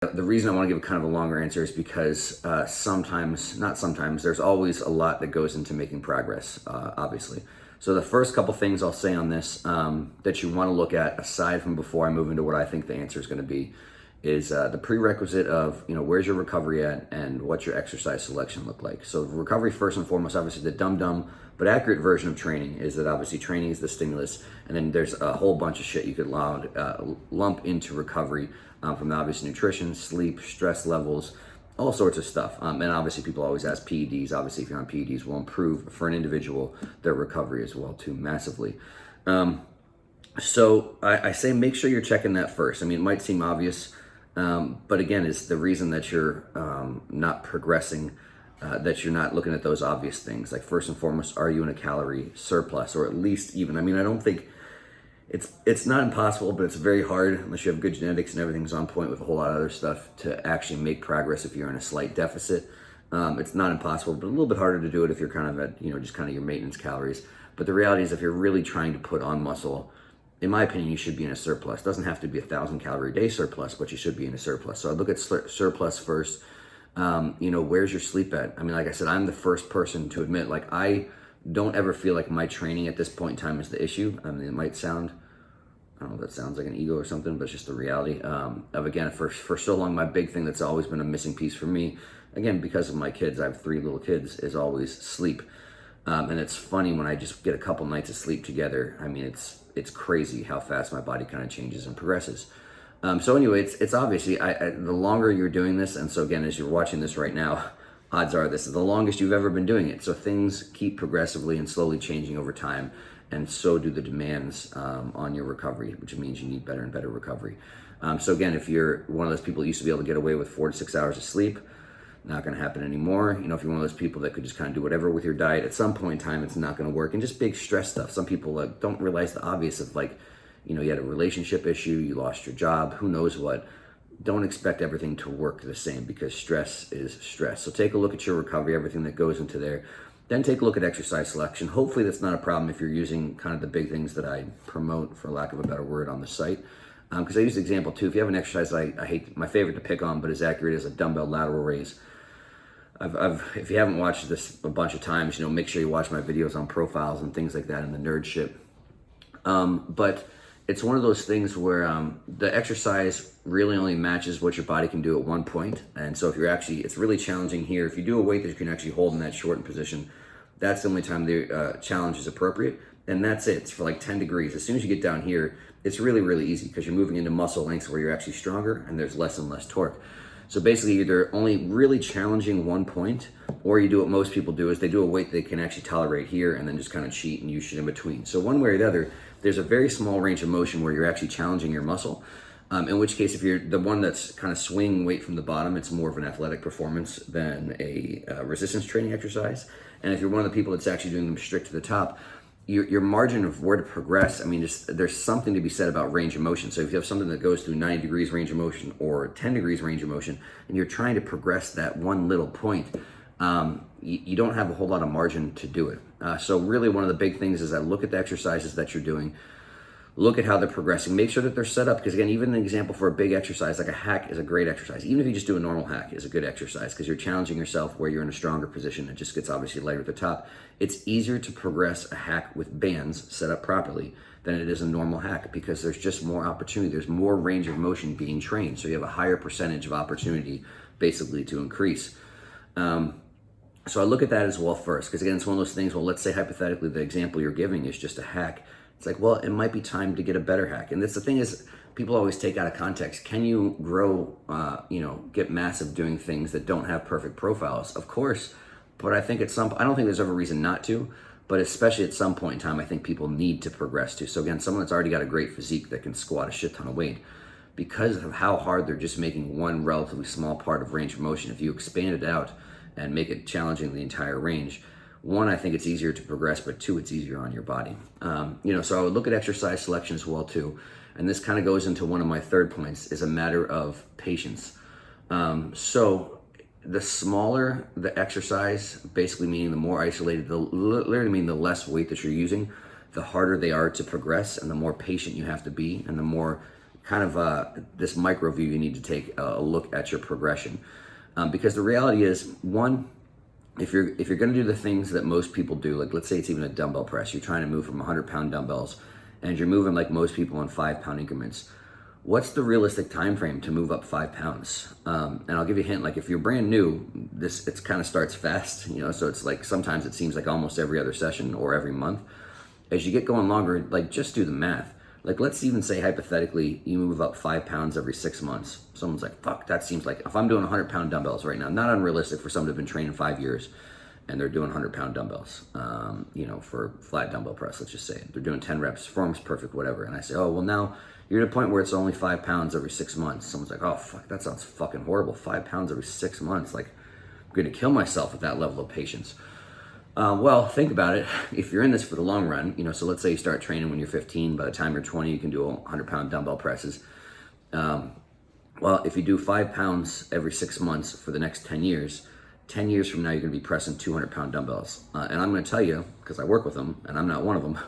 The reason I want to give kind of a longer answer is because there's always a lot that goes into making progress, obviously. So the first couple things I'll say on this that you want to look at, aside from before I move into what I think the answer is going to be, is the prerequisite of, where's your recovery at and what's your exercise selection look like. So recovery, first and foremost, obviously the dumb but accurate version of training is that obviously training is the stimulus, and then there's a whole bunch of shit you could lump into recovery, from obviously nutrition, sleep, stress levels, all sorts of stuff. And obviously people always ask PEDs. Obviously if you're on PEDs, will improve for an individual their recovery as well too, massively. So I say make sure you're checking that first. I mean, it might seem obvious, but again, it's the reason that you're not progressing, that you're not looking at those obvious things. Like first and foremost, are you in a calorie surplus, or at least even? I mean, I don't think it's not impossible, but it's very hard unless you have good genetics and everything's on point with a whole lot of other stuff to actually make progress if you're in a slight deficit. It's not impossible, but a little bit harder to do it if you're kind of at, just kind of your maintenance calories. But the reality is if you're really trying to put on muscle, in my opinion, you should be in a surplus. It doesn't have to be 1,000 calorie a day surplus, but you should be in a surplus. So I look at surplus first. Where's your sleep at? I mean, like I said, I'm the first person to admit, like, I don't ever feel like my training at this point in time is the issue. I mean, it might sound, I don't know if that sounds like an ego or something, but it's just the reality of, again, for so long, my big thing that's always been a missing piece for me, again, because of my kids, I have 3 little kids, is always sleep. And it's funny when I just get a couple nights of sleep together. I mean, it's crazy how fast my body kind of changes and progresses. So anyway, it's obviously, the longer you're doing this, and so again, as you're watching this right now, odds are this is the longest you've ever been doing it. So things keep progressively and slowly changing over time, and so do the demands on your recovery, which means you need better and better recovery. So again, if you're one of those people who used to be able to get away with 4 to 6 hours of sleep, not going to happen anymore. If you're one of those people that could just kind of do whatever with your diet, at some point in time, it's not going to work. And just big stress stuff. Some people don't realize the obvious of, like, you had a relationship issue, you lost your job, who knows what. Don't expect everything to work the same, because stress is stress. So take a look at your recovery, everything that goes into there. Then take a look at exercise selection. Hopefully that's not a problem if you're using kind of the big things that I promote, for lack of a better word, on the site. Because I use the example too. If you have an exercise I hate, my favorite to pick on, but as accurate as a dumbbell lateral raise. If you haven't watched this a bunch of times, make sure you watch my videos on profiles and things like that and the nerd shit. But it's one of those things where the exercise really only matches what your body can do at one point. And so if you're it's really challenging here. If you do a weight that you can actually hold in that shortened position, that's the only time the challenge is appropriate. And that's it. It's for like 10 degrees. As soon as you get down here, it's really, really easy, because you're moving into muscle lengths where you're actually stronger and there's less and less torque. So basically, either only really challenging one point, or you do what most people do, is they do a weight they can actually tolerate here and then just kind of cheat and use shit in between. So one way or the other, there's a very small range of motion where you're actually challenging your muscle. In which case, if you're the one that's kind of swinging weight from the bottom, it's more of an athletic performance than a resistance training exercise. And if you're one of the people that's actually doing them strict to the top, your margin of where to progress, I mean, there's something to be said about range of motion. So if you have something that goes through 90 degrees range of motion or 10 degrees range of motion, and you're trying to progress that one little point, you don't have a whole lot of margin to do it. So really one of the big things is that look at the exercises that you're doing, look at how they're progressing, make sure that they're set up, because again, even an example for a big exercise, like a hack is a great exercise. Even if you just do a normal hack is a good exercise, because you're challenging yourself where you're in a stronger position. It just gets obviously lighter at the top. It's easier to progress a hack with bands set up properly than it is a normal hack, because there's just more opportunity. There's more range of motion being trained. So you have a higher percentage of opportunity basically to increase. So I look at that as well first, because again, it's one of those things, well, let's say hypothetically the example you're giving is just a hack. It's like, well, it might be time to get a better hack. And that's the thing is, people always take out of context. Can you grow, get massive doing things that don't have perfect profiles? Of course. But I think I don't think there's ever a reason not to, but especially at some point in time, I think people need to progress to. So again, someone that's already got a great physique that can squat a shit ton of weight, because of how hard they're just making one relatively small part of range of motion, if you expand it out and make it challenging the entire range, one, I think it's easier to progress, but two, it's easier on your body. So I would look at exercise selection as well too. And this kind of goes into one of my third points, is a matter of patience. So the smaller the exercise, basically meaning the more isolated, literally meaning the less weight that you're using, the harder they are to progress and the more patient you have to be and the more kind of this micro view, you need to take a look at your progression. Because the reality is, one, if you're going to do the things that most people do, like let's say it's even a dumbbell press, you're trying to move from 100-pound dumbbells and you're moving like most people in 5-pound increments. What's the realistic time frame to move up 5 pounds? And I'll give you a hint, like if you're brand new, it kind of starts fast, so it's like sometimes it seems like almost every other session or every month. As you get going longer, like just do the math. Like let's even say hypothetically you move up 5 pounds every 6 months. Someone's like, fuck, that seems like, if I'm doing 100-pound dumbbells right now, not unrealistic for someone to have been training 5 years and they're doing 100-pound dumbbells, for flat dumbbell press, let's just say. They're doing 10 reps, form's perfect, whatever. And I say, oh, well now you're at a point where it's only 5 pounds every 6 months. Someone's like, oh, fuck, that sounds fucking horrible. 5 pounds every 6 months. Like, I'm gonna kill myself with that level of patience. Well, think about it. If you're in this for the long run, so let's say you start training when you're 15, by the time you're 20, you can do 100-pound dumbbell presses. Well, if you do 5 pounds every 6 months for the next 10 years, 10 years from now, you're gonna be pressing 200-pound dumbbells. And I'm gonna tell you, because I work with them, and I'm not one of them,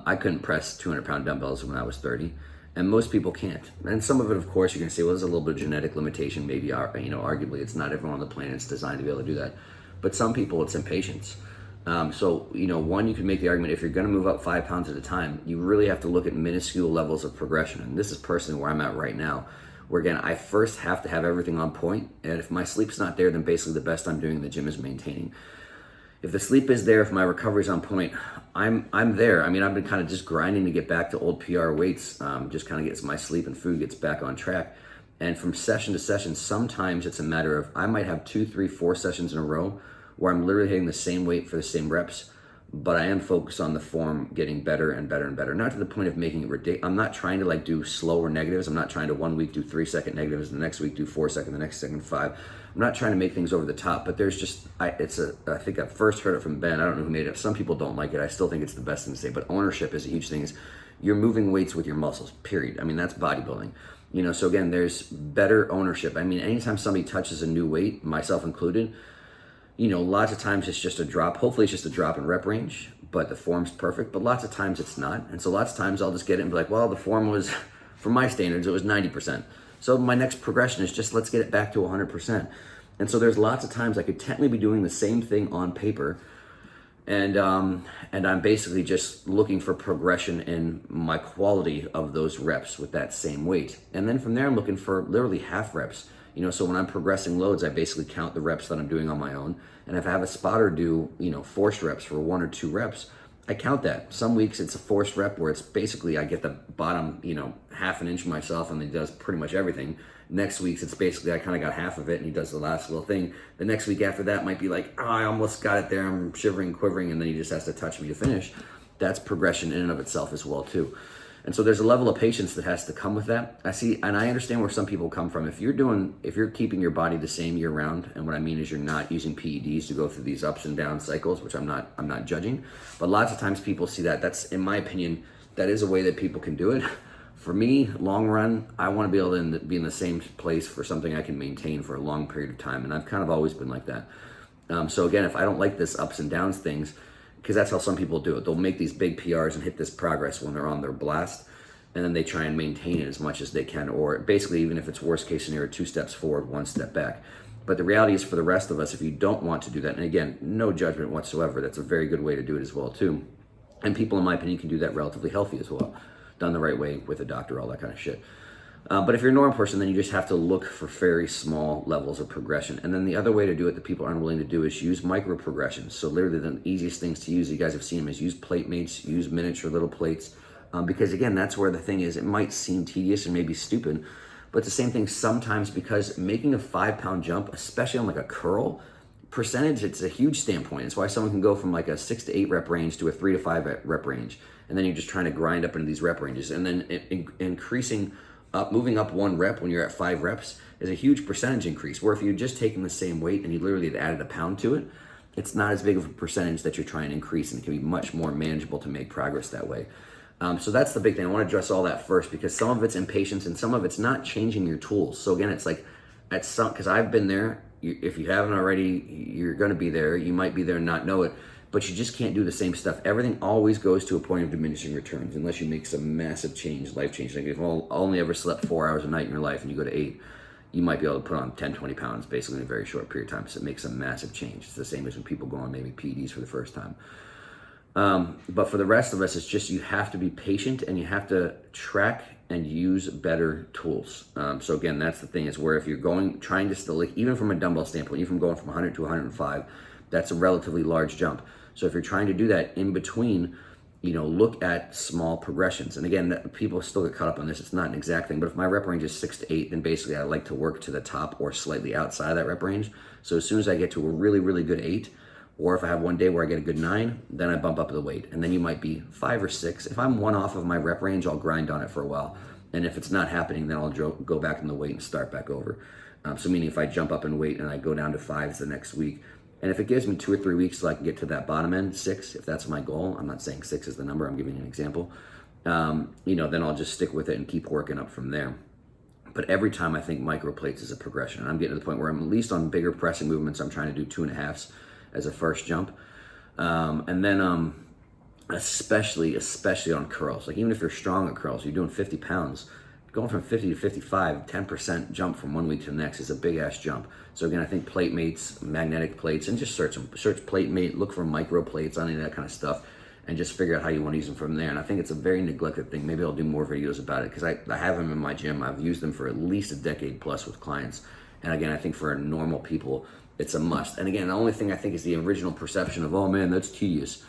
I couldn't press 200-pound dumbbells when I was 30, and most people can't. And some of it, of course, you're gonna say, well, there's a little bit of genetic limitation, maybe, arguably, it's not everyone on the planet is designed to be able to do that. But some people, it's impatience. So, one, you can make the argument, if you're going to move up 5 pounds at a time, you really have to look at minuscule levels of progression. And this is personally where I'm at right now, where again, I first have to have everything on point. And if my sleep's not there, then basically the best I'm doing in the gym is maintaining. If the sleep is there, if my recovery's on point, I'm there. I mean, I've been kind of just grinding to get back to old PR weights, just kind of gets my sleep and food gets back on track. And from session to session, sometimes it's a matter of, I might have 2, 3, 4 sessions in a row where I'm literally hitting the same weight for the same reps, but I am focused on the form getting better and better and better. Not to the point of making it ridiculous. I'm not trying to do slower negatives. I'm not trying to 1 week do 3-second negatives, the next week do 4-second, the next second 5. I'm not trying to make things over the top, but there's just, I think I first heard it from Ben. I don't know who made it. Some people don't like it. I still think it's the best thing to say, but ownership is a huge thing. Is you're moving weights with your muscles, period. I mean, that's bodybuilding. So again, there's better ownership. I mean, anytime somebody touches a new weight, myself included, lots of times it's just a drop. Hopefully it's just a drop in rep range, but the form's perfect. But lots of times it's not. And so lots of times I'll just get it and be like, well, the form was, for my standards, it was 90%. So my next progression is just, let's get it back to 100%. And so there's lots of times I could technically be doing the same thing on paper, and I'm basically just looking for progression in my quality of those reps with that same weight. And then from there, I'm looking for literally half reps. So when I'm progressing loads, I basically count the reps that I'm doing on my own. And if I have a spotter do, forced reps for 1 or 2 reps, I count that. Some weeks it's a forced rep where it's basically I get the bottom, half an inch myself and he does pretty much everything. Next week's it's basically I kind of got half of it and he does the last little thing. The next week after that might be like, oh, I almost got it there. I'm shivering, quivering, and then he just has to touch me to finish. That's progression in and of itself as well too. And so there's a level of patience that has to come with that. I see, and I understand where some people come from. If you're keeping your body the same year round, and what I mean is you're not using PEDs to go through these ups and down cycles, which I'm not judging, but lots of times people see that. That's, in my opinion, that is a way that people can do it. For me, long run, I want to be able to be in the same place for something I can maintain for a long period of time, and I've kind of always been like that. So again, if I don't like this ups and downs things, because that's how some people do it. They'll make these big PRs and hit this progress when they're on their blast, and then they try and maintain it as much as they can, or basically, even if it's worst case scenario, 2 steps forward, 1 step back. But the reality is, for the rest of us, if you don't want to do that, and again, no judgment whatsoever, that's a very good way to do it as well too. And people, in my opinion, can do that relatively healthy as well, done the right way with a doctor, all that kind of shit. But if you're a normal person, then you just have to look for very small levels of progression. And then the other way to do it that people aren't willing to do is use micro progressions. So literally the easiest things to use, you guys have seen them, is use plate mates, use miniature little plates. Because again, that's where the thing is, it might seem tedious and maybe stupid, but it's the same thing sometimes, because making a 5-pound jump, especially on like a curl, percentage, it's a huge standpoint. It's why someone can go from like a 6 to 8 rep range to a 3 to 5 rep range. And then you're just trying to grind up into these rep ranges. And then increasing up, moving up 1 rep when you're at 5 reps is a huge percentage increase. Where if you're just taking the same weight and you literally had added a pound to it, it's not as big of a percentage that you're trying to increase, and it can be much more manageable to make progress that way. So that's the big thing. I want to address all that first, because some of it's impatience and some of it's not changing your tools. So again, it's like at some, because I've been there. If you haven't already, you're going to be there. You might be there and not know it. but you just can't do the same stuff. Everything always goes to a point of diminishing returns unless you make some massive change, life change. Like if you only ever slept 4 hours a night in your life and you go to 8, you might be able to put on 10, 20 pounds basically in a very short period of time. So it makes a massive change. It's the same as when people go on maybe PEDs for the first time. But for the rest of us, it's just you have to be patient and you have to track and use better tools. So again, that's the thing, is where if you're trying to still, like even from a dumbbell standpoint, even from going from 100 to 105, that's a relatively large jump. So if you're trying to do that in between, look at small progressions. And again, people still get caught up on this. It's not an exact thing, but if my rep range is 6 to 8, then basically I like to work to the top or slightly outside of that rep range. So as soon as I get to a really, really good 8, or if I have one day where I get a good 9, then I bump up the weight. And then you might be 5 or 6. If I'm one off of my rep range, I'll grind on it for a while. And if it's not happening, then I'll go back in the weight and start back over. So meaning if I jump up in weight and I go down to 5s the next week, and if it gives me 2 or 3 weeks till I can get to that bottom end, 6, if that's my goal, I'm not saying 6 is the number, I'm giving you an example, then I'll just stick with it and keep working up from there. But every time I think micro plates is a progression. And I'm getting to the point where I'm at least on bigger pressing movements, I'm trying to do 2.5s as a first jump. And then especially on curls. Like even if you're strong at curls, you're doing 50 pounds, going from 50 to 55, 10% jump from one week to the next is a big ass jump. So again, I think plate mates, magnetic plates, and just search plate mate, look for micro plates on any of that kind of stuff, and just figure out how you want to use them from there. And I think it's a very neglected thing. Maybe I'll do more videos about it because I have them in my gym. I've used them for at least a decade plus with clients. And again, I think for normal people, it's a must. And again, the only thing I think is the original perception of, oh man, that's tedious.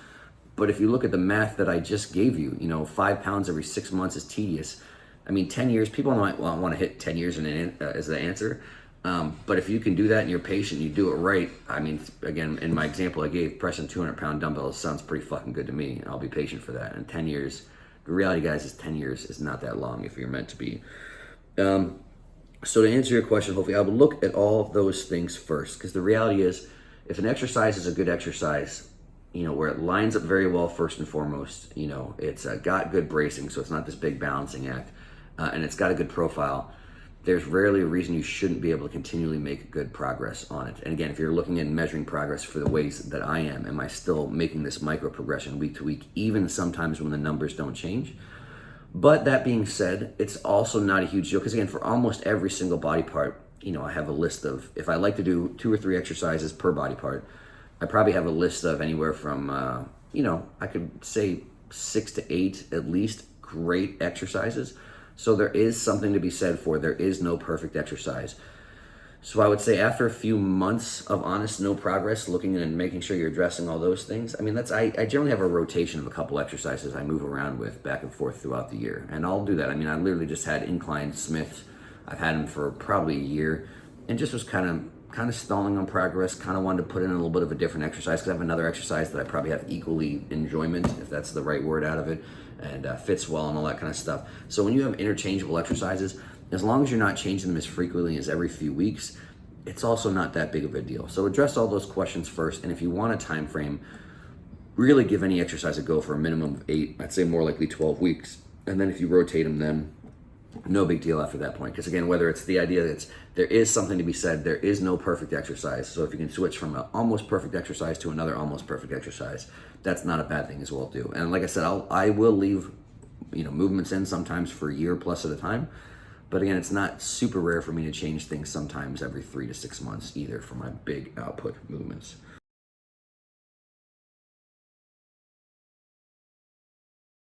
But if you look at the math that I just gave you, 5 pounds every 6 months is tedious. I mean, 10 years, people might want to hit 10 years as the answer. But if you can do that and you're patient, you do it right. I mean, again, in my example I gave, pressing 200-pound dumbbells sounds pretty fucking good to me. I'll be patient for that. And 10 years, the reality, guys, is 10 years is not that long if you're meant to be. So to answer your question, hopefully I will look at all of those things first, because the reality is, if an exercise is a good exercise, where it lines up very well first and foremost, it's got good bracing, so it's not this big balancing act, and it's got a good profile, there's rarely a reason you shouldn't be able to continually make good progress on it. And again, if you're looking at measuring progress for the ways that I am I still making this micro progression week to week, even sometimes when the numbers don't change? But that being said, it's also not a huge deal, because again, for almost every single body part, I have a list of, if I like to do 2 or 3 exercises per body part, I probably have a list of anywhere from, I could say 6 to 8 at least great exercises. So there is something to be said for, there is no perfect exercise. So I would say after a few months of honest no progress, looking and making sure you're addressing all those things, I mean, I generally have a rotation of a couple exercises I move around with back and forth throughout the year. And I'll do that. I mean, I literally just had incline Smiths. I've had them for probably a year, and just was kind of stalling on progress, kind of wanted to put in a little bit of a different exercise, because I have another exercise that I probably have equally enjoyment, if that's the right word, out of it, and fits well and all that kind of stuff. So when you have interchangeable exercises, as long as you're not changing them as frequently as every few weeks, it's also not that big of a deal. So address all those questions first, and if you want a time frame, really give any exercise a go for a minimum of 8, I'd say more likely 12 weeks. And then if you rotate them, then no big deal after that point. Because again, whether it's the idea that there is something to be said, there is no perfect exercise. So if you can switch from an almost perfect exercise to another almost perfect exercise, that's not a bad thing as well too. And like I said, I will leave movements in sometimes for a year plus at a time. But again, it's not super rare for me to change things sometimes every 3 to 6 months either for my big output movements.